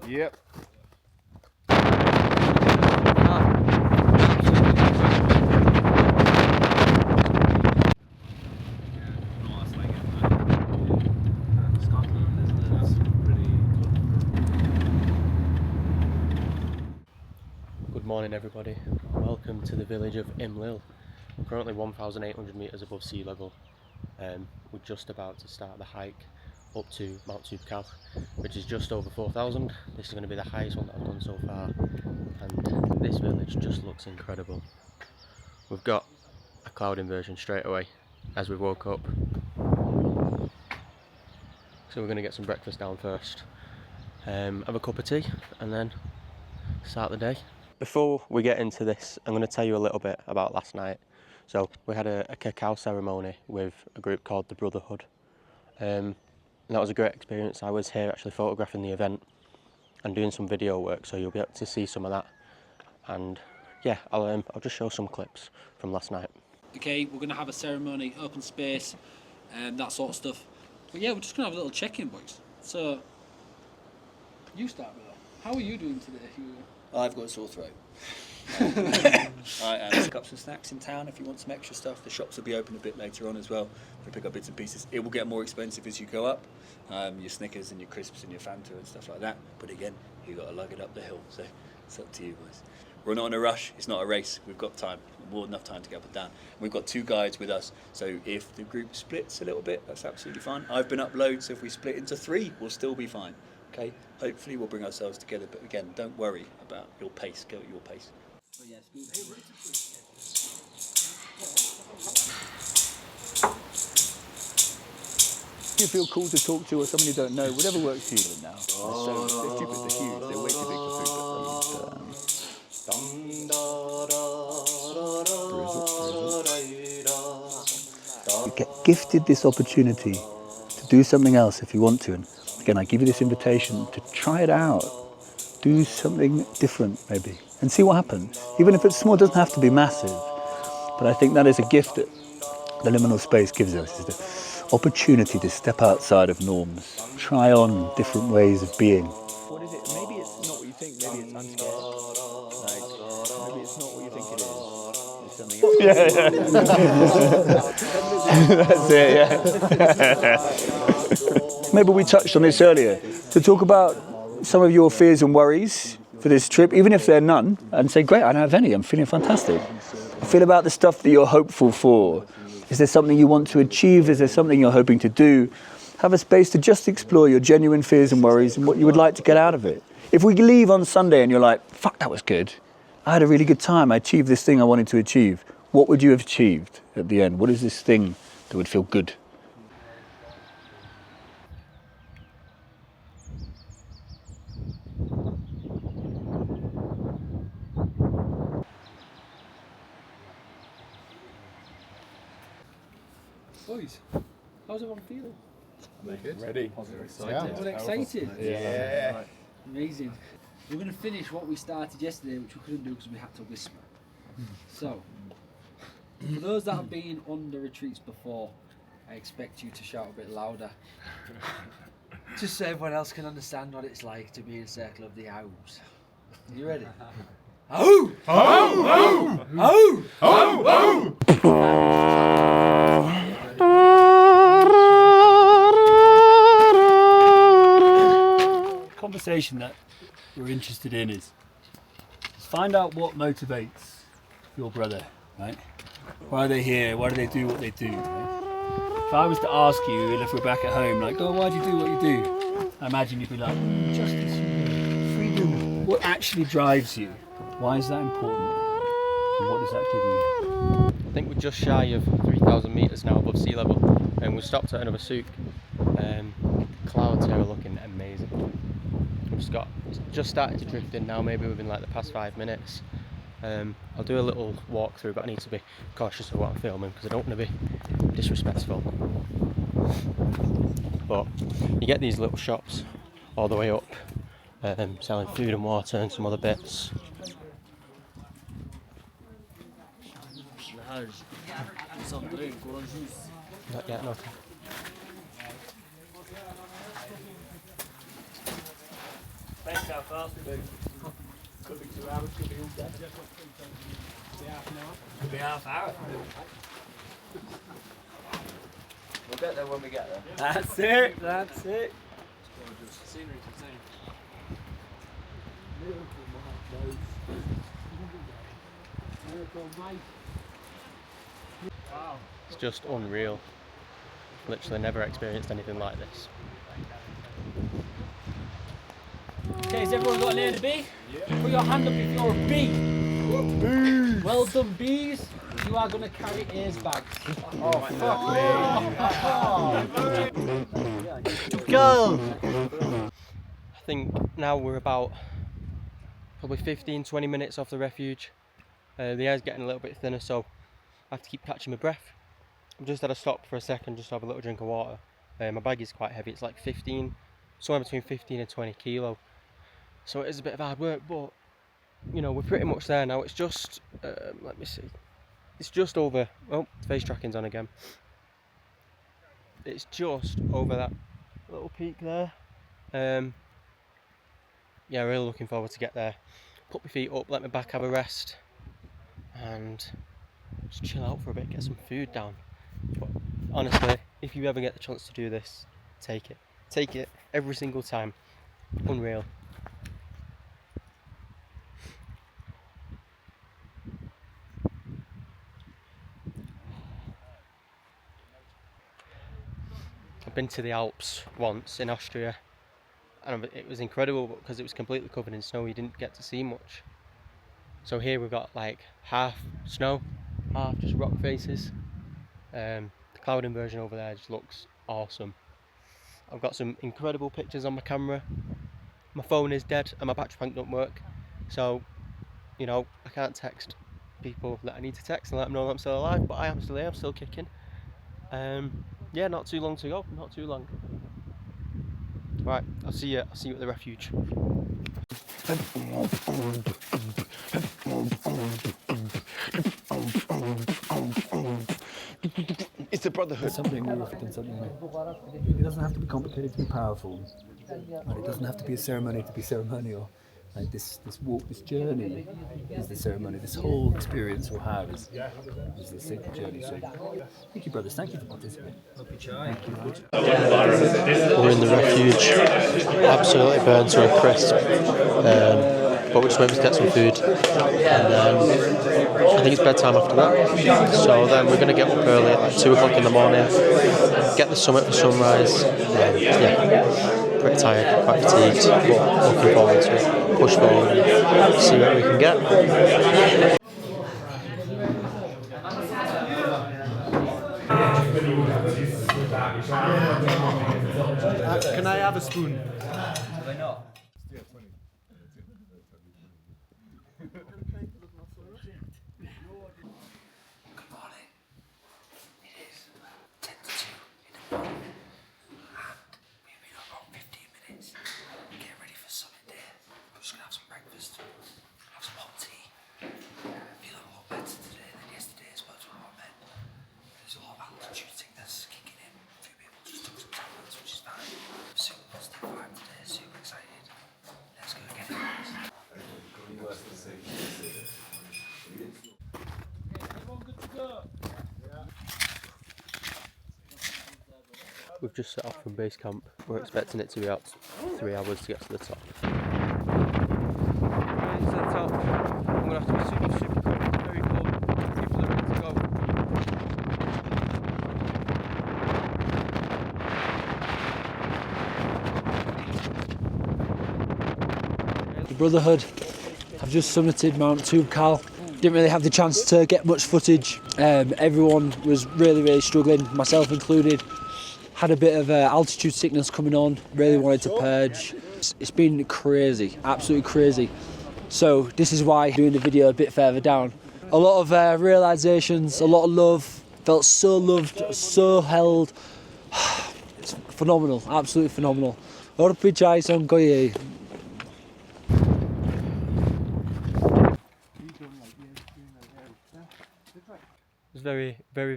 Yep. Good morning everybody, welcome to the village of Imlil. We're currently 1,800 metres above sea level. We're just about to start the hike up to Mount Toubkal, which is just over 4,000. This is going to be the highest one that I've done so far, and this village just looks incredible. We've got a cloud inversion straight away as we woke up, so we're going to get some breakfast down first, have a cup of tea and then start the day. Before we get into this, I'm going to tell you a little bit about last night. So we had a cacao ceremony with a group called the Brotherhood, and that was a great experience. I was here actually photographing the event and doing some video work, so you'll be able to see some of that. And yeah, I'll just show some clips from last night. Okay, we're going to have a ceremony, open space, and that sort of stuff. But yeah, we're just going to have a little check-in, boys. So, you start, brother. How are you doing today? I've got a sore throat. I pick up some snacks in town if you want some extra stuff. The shops will be open a bit later on as well. To pick up bits and pieces. It will get more expensive as you go up. Your Snickers and your crisps and your Fanta and stuff like that. But again, you've got to lug it up the hill. So it's up to you guys. We're not in a rush. It's not a race. We've got time. More than enough time to get up and down. We've got 2 guides with us. So if the group splits a little bit, that's absolutely fine. I've been up loads, so if we split into 3, we'll still be fine. Okay, hopefully we'll bring ourselves together, but again, don't worry about your pace, go at your pace. You feel cool to talk to or someone you don't know, whatever works for you now. So they're stupid, they're huge, they're way too big for food, but you get gifted this opportunity to do something else if you want to. And again, I give you this invitation to try it out. Do something different, maybe, and see what happens. Even if it's small, it doesn't have to be massive. But I think that is a gift that the liminal space gives us, is the opportunity to step outside of norms, try on different ways of being. What is it? Maybe it's not what you think, maybe it's I'm scared. Like, maybe it's not what you think it is. It's something else. That's it, yeah. Maybe we touched on this earlier, to talk about some of your fears and worries for this trip, even if they're none, and say, great, I don't have any, I'm feeling fantastic. Feel about the stuff that you're hopeful for. Is there something you want to achieve? Is there something you're hoping to do? Have a space to just explore your genuine fears and worries and what you would like to get out of it. If we leave on Sunday and you're like, fuck, that was good. I had a really good time. I achieved this thing I wanted to achieve. What would you have achieved at the end? What is this thing that would feel good? Boys, how's everyone feeling? Ready. Everyone excited? Yeah. Right. Amazing. We're going to finish what we started yesterday, which we couldn't do because we had to whisper. So, for those that have been on the retreats before, I expect you to shout a bit louder. Just so everyone else can understand what it's like to be in a circle of the owls. You ready? Oh! Oh! Oh! Oh! Conversation that we're interested in is find out what motivates your brother, right? Why are they here? Why do they do what they do? Right? If I was to ask you, and if we're back at home, like, oh, why do you do what you do? I imagine you'd be like, justice, freedom. What actually drives you? Why is that important? And what does that give you? I think we're just shy of 3,000 metres now above sea level, and we stopped at another souk. Clouds here are looking amazing. It's just started to drift in now, maybe within like the past 5 minutes. I'll do a little walk through, but I need to be cautious of what I'm filming because I don't want to be disrespectful. But you get these little shops all the way up, selling food and water and some other bits. Not yet, no. Thanks, Al. Could be 2 hours, could be all day. Could be half hour. We'll get there when we get there. That's it, that's it. Scenery's insane. Wow. It's just unreal. Literally never experienced anything like this. Okay, has everyone got an A and a B? Yeah. Put your hand up if you're a B. Well done, B's. You are going to carry A's bags. Oh, fuck me. Go! I think now we're about probably 15-20 minutes off the refuge. The air's getting a little bit thinner, so I have to keep catching my breath. I've just had to stop for a second just to have a little drink of water. My bag is quite heavy, it's like 15, somewhere between 15 and 20 kilo. So it is a bit of hard work, but you know, we're pretty much there now. It's just, let me see, it's just over, oh, face tracking's on again. It's just over that little peak there. Yeah, really looking forward to get there. Put my feet up, let my back have a rest, and just chill out for a bit, get some food down. But honestly, if you ever get the chance to do this, take it. Take it every single time. Unreal. I've been to the Alps once in Austria, and it was incredible because it was completely covered in snow. You didn't get to see much. So here we've got like half snow, half just rock faces. The cloud inversion over there just looks awesome. I've got some incredible pictures on my camera. My phone is dead and my battery pack don't work, so you know I can't text people that I need to text and let them know that I'm still alive, but I am still here, I'm still kicking. Yeah, not too long to go, not too long. Right, I'll see you at the refuge. It's the Brotherhood. Something new, it doesn't have to be complicated to be powerful, and it doesn't have to be a ceremony to be ceremonial. Like this walk, this journey is the ceremony. This whole experience we'll have is the sacred journey. So, thank you, brothers. Thank you for participating. We're in the refuge, absolutely burned to a crisp, but we're just waiting to get some food, and I think it's bedtime after that. So then we're going to get up early at like 2 o'clock in the morning, get the summit for sunrise. Yeah, pretty tired, quite fatigued, but looking forward to it. Push forward and see what we can get. Can I have a spoon? Why not? Good morning. It is 10 to 2 in the morning, and we've been up about 15 minutes getting ready for summit day. I'm just going to have some breakfast, have some hot tea. Feeling a lot better today than yesterday as well, there's a lot of altitude sickness kicking in. A few people just took some tablets, which is fine. Super positive vibe today, super excited. Let's go again. We've just set off from base camp. We're expecting it to be out 3 hours to get to the top. Right, to the top. I'm going to have to be super cold, very cold. People are ready to go. The Brotherhood have just summited Mount Toubkal. Didn't really have the chance to get much footage. Everyone was really struggling, myself included. Had a bit of altitude sickness coming on, really wanted to purge. It's been crazy, absolutely crazy. So this is why I'm doing the video a bit further down. A lot of realizations, a lot of love, felt so loved, so held. It's phenomenal, absolutely phenomenal. Orpi chai son koye. It was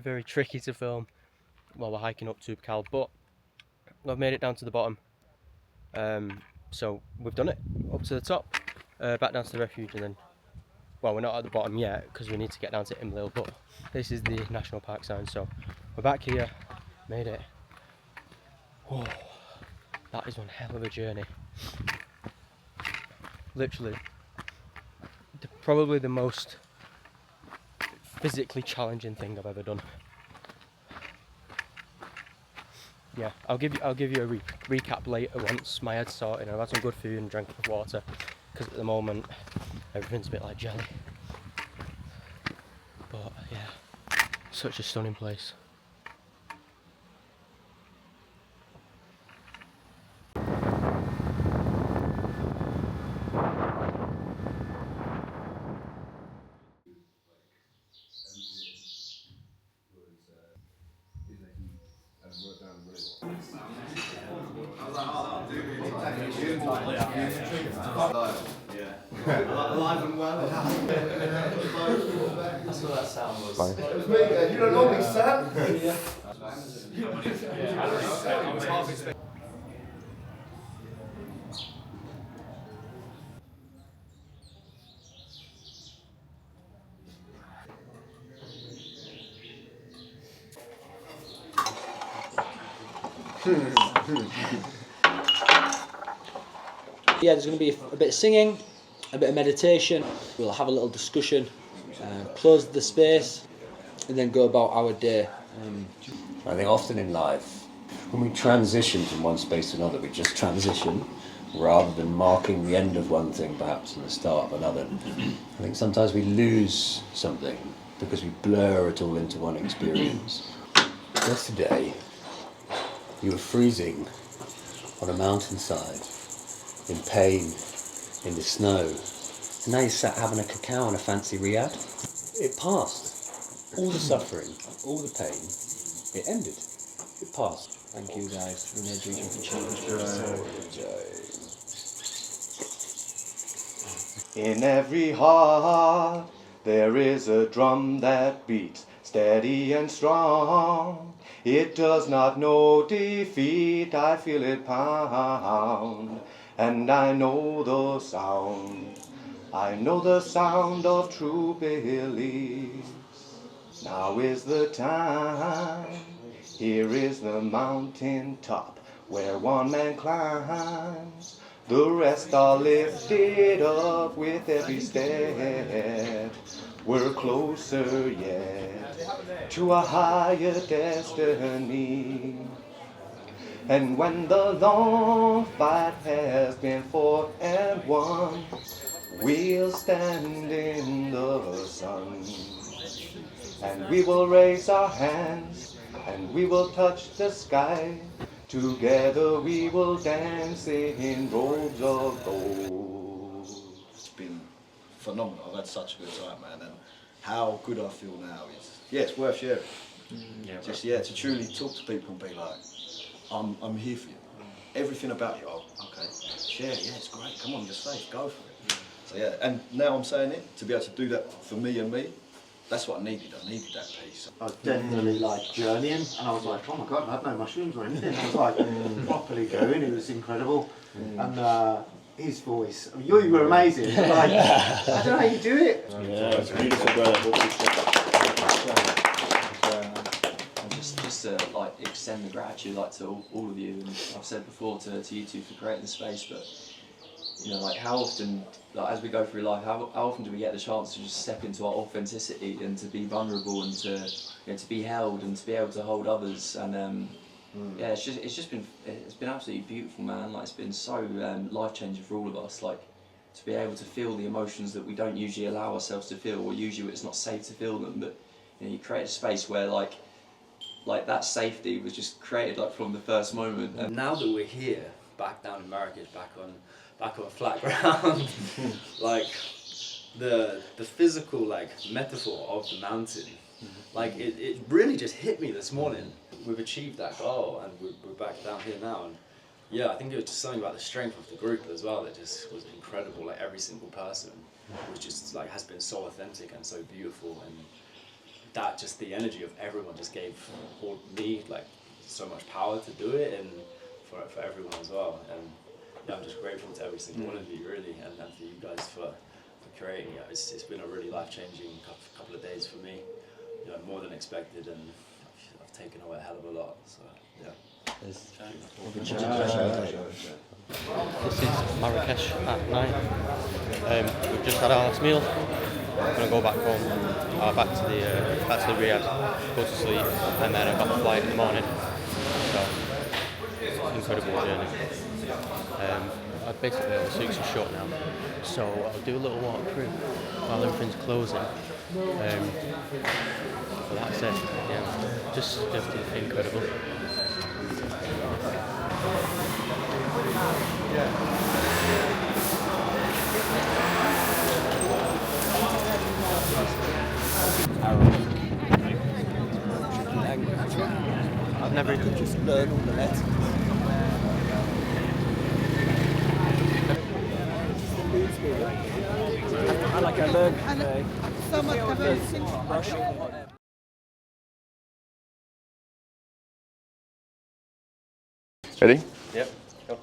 very tricky to film while we're hiking up Toubkal, but I've made it down to the bottom. So we've done it, up to the top, back down to the refuge, and then, well, we're not at the bottom yet because we need to get down to Imlil, but this is the national park sign, so we're back here, made it. Oh, that is one hell of a journey. Literally, probably the most physically challenging thing I've ever done. Yeah, I'll give you a recap later once my head's sorted and I've had some good food and drank enough water, because at the moment everything's a bit like jelly. But yeah, such a stunning place. Alive and well. That's what that sound was. Fine. It was me, you don't know me, Sam. Yeah, there's going to be a bit of singing, a bit of meditation. We'll have a little discussion, close the space, and then go about our day. I think often in life, when we transition from one space to another, we just transition rather than marking the end of one thing perhaps and the start of another. I think sometimes we lose something because we blur it all into one experience. Yesterday, you were freezing on a mountainside, in pain, in the snow, and now you're sat having a cacao in a fancy riad. It passed. All the suffering, all the pain, it ended. It passed. Thank you guys for the region for change. In every heart there is a drum that beats steady and strong. It does not know defeat, I feel it pound, and I know the sound. I know the sound of true beliefs. Now is the time. Here is the mountain top where one man climbs. The rest are lifted up with every step. We're closer yet to a higher destiny. And when the long fight has been fought and won, we'll stand in the sun. And we will raise our hands and we will touch the sky. Together we will dance in robes of gold. It's been phenomenal. I've had such a good time, man, and how good I feel now is, yeah, it's worth sharing. Just to truly talk to people and be like, I'm here for you. Everything about you, okay, share, yeah, it's great, come on, you're safe, go for it. So yeah, and now I'm saying it, to be able to do that for me and me, that's what I needed that piece. I was definitely like journeying, and I was like, oh my god, I had no mushrooms or anything. I was like properly going, it was incredible. And his voice, I mean, you were amazing, but like, I don't know how you do it. Yeah, it's beautiful, brother. Just to like extend the gratitude like to all of you, and I've said before to you two for creating the space, but you know, like how often, like as we go through life, how often do we get the chance to just step into our authenticity and to be vulnerable and to, you know, to be held and to be able to hold others, and yeah, it's been absolutely beautiful, man. Like it's been so life changing for all of us, like to be able to feel the emotions that we don't usually allow ourselves to feel, or usually it's not safe to feel them, but you know, you create a space where like that safety was just created like from the first moment. And now that we're here, back down in Marrakesh, back on flat ground, like the physical like metaphor of the mountain, like it really just hit me this morning. We've achieved that goal and we're back down here now, and yeah, I think it was just something about the strength of the group as well that just was incredible. Like every single person was just like has been so authentic and so beautiful, and that just the energy of everyone just gave me like so much power to do it, and for everyone as well. And yeah, I'm just grateful to every single one of you, really, and for you guys for creating it. It's been a really life-changing couple of days for me, you know, more than expected, and I've taken away a hell of a lot. So yeah. This is Marrakesh at night. We've just had our last meal. I'm gonna go back home, back to the Riyadh, go to sleep, and then I've got a flight in the morning. So it's an incredible journey. Basically all the suits are shut now, so I'll do a little walk through while everything's closing. But that's it. Yeah, just incredible. I've never just learned all the letters. I like I learned Ready? Yep. Go.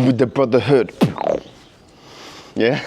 With the Brotherhood. Yeah?